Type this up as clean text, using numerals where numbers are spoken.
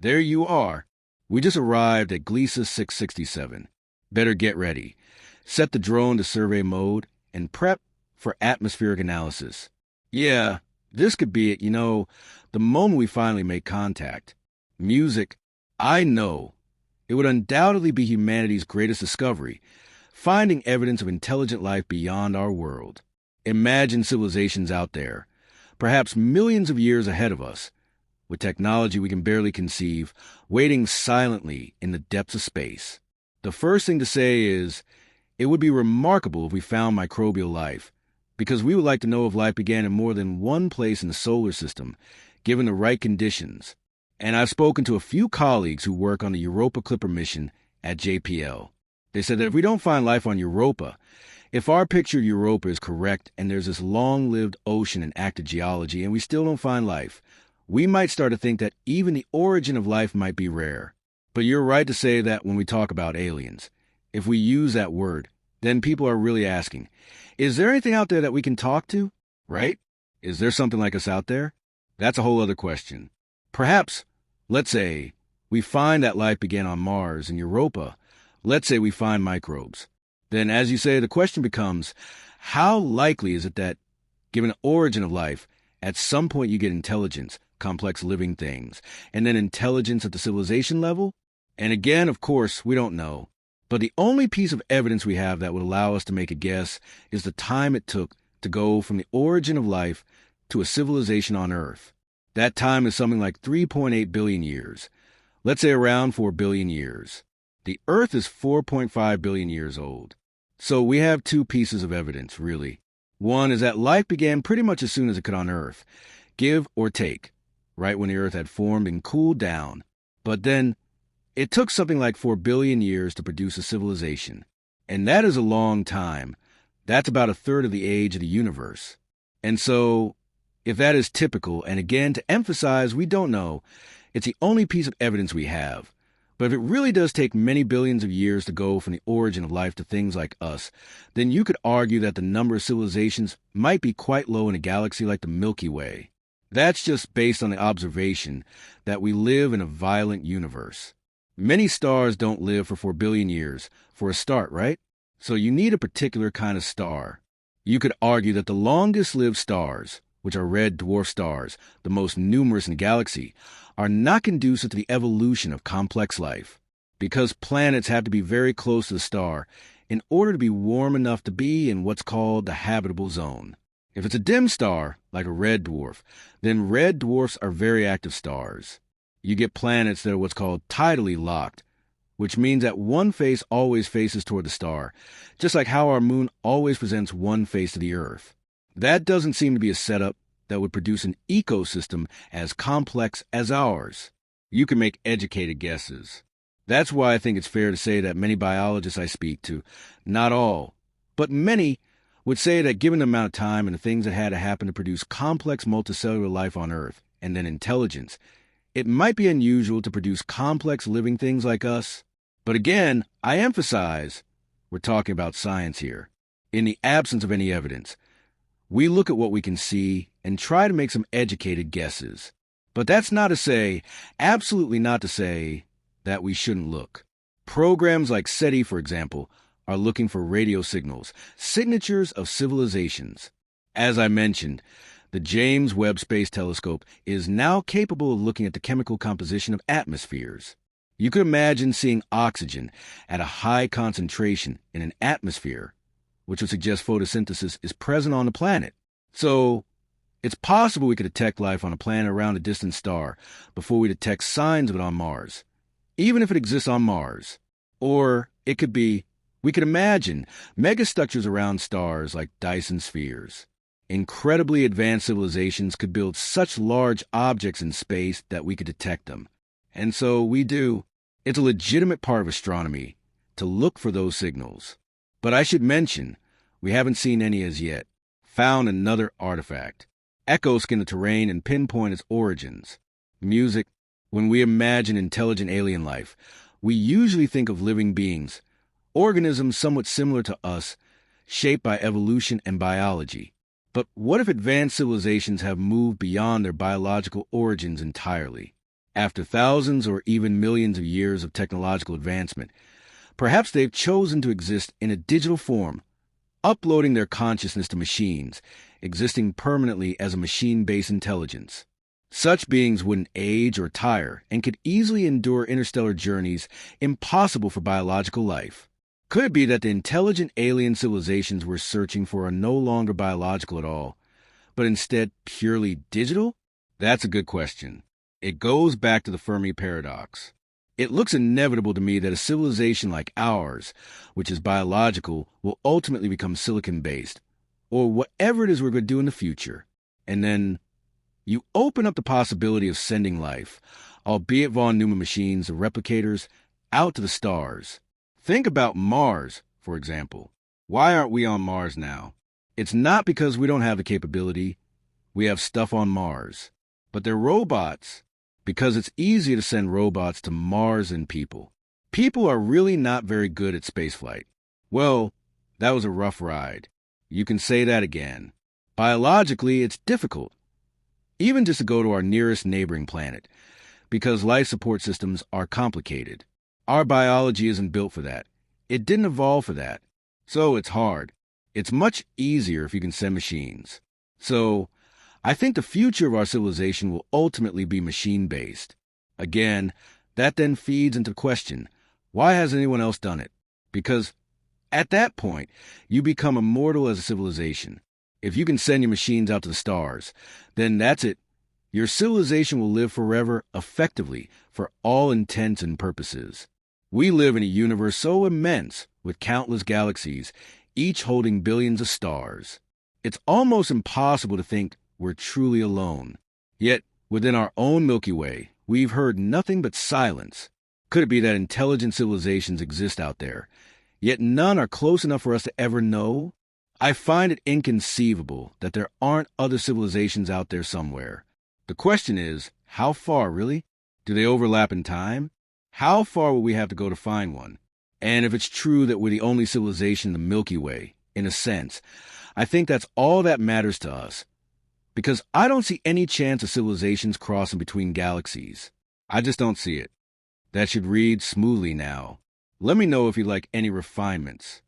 There you are. We just arrived at Gliesa 667. Better get ready. Set the drone to survey mode and prep for atmospheric analysis. Yeah, this could be it, the moment we finally make contact. Music, I know. It would undoubtedly be humanity's greatest discovery, finding evidence of intelligent life beyond our world. Imagine civilizations out there, perhaps millions of years ahead of us, with technology we can barely conceive, waiting silently in the depths of space. The first thing to say is, it would be remarkable if we found microbial life, because we would like to know if life began in more than one place in the solar system, given the right conditions. And I've spoken to a few colleagues who work on the Europa Clipper mission at JPL. They said that if we don't find life on Europa, if our picture of Europa is correct and there's this long-lived ocean and active geology and we still don't find life, we might start to think that even the origin of life might be rare. But you're right to say that when we talk about aliens, if we use that word, then people are really asking, is there anything out there that we can talk to? Right? Is there something like us out there? That's a whole other question. Perhaps, let's say, we find that life began on Mars and Europa. Let's say we find microbes. Then, as you say, the question becomes, how likely is it that, given the origin of life, at some point you get intelligence, complex living things, and then intelligence at the civilization level? And again, of course, we don't know. But the only piece of evidence we have that would allow us to make a guess is the time it took to go from the origin of life to a civilization on Earth. That time is something like 3.8 billion years. Let's say around 4 billion years. The Earth is 4.5 billion years old. So we have two pieces of evidence, really. One is that life began pretty much as soon as it could on Earth, give or take, right when the Earth had formed and cooled down. But then, it took something like 4 billion years to produce a civilization. And that is a long time. That's about a third of the age of the universe. And so, if that is typical, and again, to emphasize, we don't know, it's the only piece of evidence we have. But if it really does take many billions of years to go from the origin of life to things like us, then you could argue that the number of civilizations might be quite low in a galaxy like the Milky Way. That's just based on the observation that we live in a violent universe. Many stars don't live for 4 billion years, for a start, right? So you need a particular kind of star. You could argue that the longest-lived stars, which are red dwarf stars, the most numerous in the galaxy, are not conducive to the evolution of complex life, because planets have to be very close to the star in order to be warm enough to be in what's called the habitable zone. If it's a dim star, like a red dwarf, then red dwarfs are very active stars. You get planets that are what's called tidally locked, which means that one face always faces toward the star, just like how our moon always presents one face to the Earth. That doesn't seem to be a setup that would produce an ecosystem as complex as ours. You can make educated guesses. That's why I think it's fair to say that many biologists I speak to, not all, but many, would say that given the amount of time and the things that had to happen to produce complex multicellular life on Earth, and then intelligence, it might be unusual to produce complex living things like us. But again, I emphasize, we're talking about science here. In the absence of any evidence, we look at what we can see and try to make some educated guesses. But that's not to say, absolutely not to say, that we shouldn't look. Programs like SETI, for example, are looking for radio signals, signatures of civilizations. As I mentioned, the James Webb Space Telescope is now capable of looking at the chemical composition of atmospheres. You could imagine seeing oxygen at a high concentration in an atmosphere, which would suggest photosynthesis is present on the planet. So, it's possible we could detect life on a planet around a distant star before we detect signs of it on Mars, even if it exists on Mars. Or it could be, we could imagine megastructures around stars like Dyson spheres. Incredibly advanced civilizations could build such large objects in space that we could detect them. And so we do. It's a legitimate part of astronomy to look for those signals. But I should mention, we haven't seen any as yet. Found another artifact. Echo-scan the terrain and pinpoint its origins. Music. When we imagine intelligent alien life, we usually think of living beings, organisms somewhat similar to us, shaped by evolution and biology. But what if advanced civilizations have moved beyond their biological origins entirely? After thousands or even millions of years of technological advancement, perhaps they've chosen to exist in a digital form, uploading their consciousness to machines, existing permanently as a machine-based intelligence. Such beings wouldn't age or tire and could easily endure interstellar journeys impossible for biological life. Could it be that the intelligent alien civilizations we're searching for are no longer biological at all, but instead purely digital? That's a good question. It goes back to the Fermi paradox. It looks inevitable to me that a civilization like ours, which is biological, will ultimately become silicon-based, or whatever it is we're going to do in the future. And then you open up the possibility of sending life, albeit von Neumann machines or replicators, out to the stars. Think about Mars, for example. Why aren't we on Mars now? It's not because we don't have the capability. We have stuff on Mars. But they're robots because it's easier to send robots to Mars than people. People are really not very good at spaceflight. Well, that was a rough ride. You can say that again. Biologically, it's difficult, even just to go to our nearest neighboring planet, because life support systems are complicated. Our biology isn't built for that. It didn't evolve for that. So it's hard. It's much easier if you can send machines. So I think the future of our civilization will ultimately be machine-based. Again, that then feeds into the question, why hasn't anyone else done it? Because at that point, you become immortal as a civilization. If you can send your machines out to the stars, then that's it. Your civilization will live forever effectively for all intents and purposes. We live in a universe so immense with countless galaxies, each holding billions of stars. It's almost impossible to think we're truly alone. Yet, within our own Milky Way, we've heard nothing but silence. Could it be that intelligent civilizations exist out there, yet none are close enough for us to ever know? I find it inconceivable that there aren't other civilizations out there somewhere. The question is, how far, really? Do they overlap in time? How far will we have to go to find one? And if it's true that we're the only civilization in the Milky Way, in a sense, I think that's all that matters to us. Because I don't see any chance of civilizations crossing between galaxies. I just don't see it. That should read smoothly now. Let me know if you'd like any refinements.